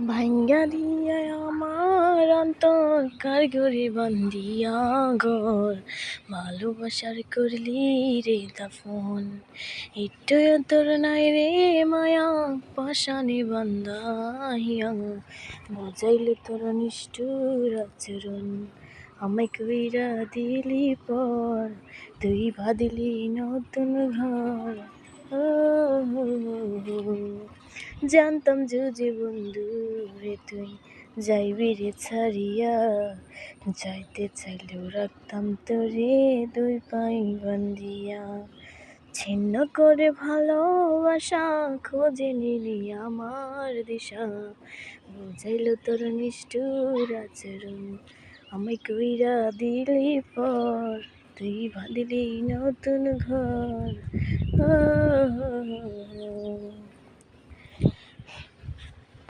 ভাইঙ্গা দিয়া আমার অন্তর কারগরে বান্ধিয়া ঘর ভালোবাসার করলি রে দাফন একটু তোর নাই রে মায়া পাশানে বান্ধাইয়া বুঝাইলে তোর নিষ্ঠুর আচরণ আমায় কইরা দিলি পর তুই বাঁধিলি নতুন ঘর ও জানতাম যে বন্ধু রে তুই যাইবি রে ছাড়িয়া যাইতে চাইলেও রাখতাম তোরে দুই পাই বান্ধিয়া ছিন্ন করে ভালোবাসা খোঁজে নিলি আমার দিশা বুঝাইল তোর নিষ্ঠুর আচরণ আমায় কইরা দিলি পর তুই বাঁধিলি নতুন ঘর